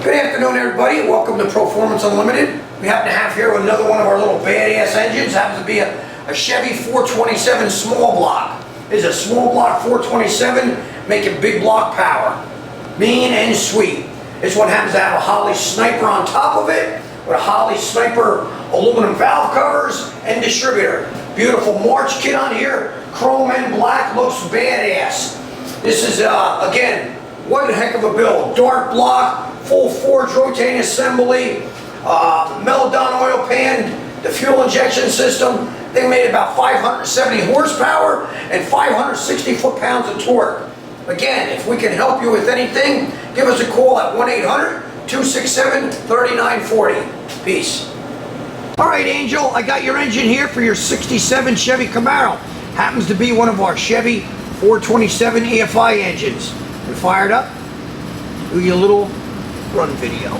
Good afternoon, everybody. Welcome to Proformance Unlimited. We happen to have here another one of our little badass engines. Happens to be a Chevy 427 small block. This is a small block 427 making big block power. Mean and sweet. This one happens to have a Holley Sniper on top of it with a Holley Sniper aluminum valve covers and distributor. Beautiful March kit on here. Chrome and black, looks badass. This is, again, one heck of a build. Dark block, full forged rotating assembly, Meladon oil pan, the fuel injection system. They made about 570 horsepower and 560 foot-pounds of torque. Again, if we can help you with anything, give us a call at 1-800-267-3940. Peace. All right, Angel, I got your engine here for your 67 Chevy Camaro. Happens to be one of our Chevy 427 EFI engines. And fired up, do your little run video.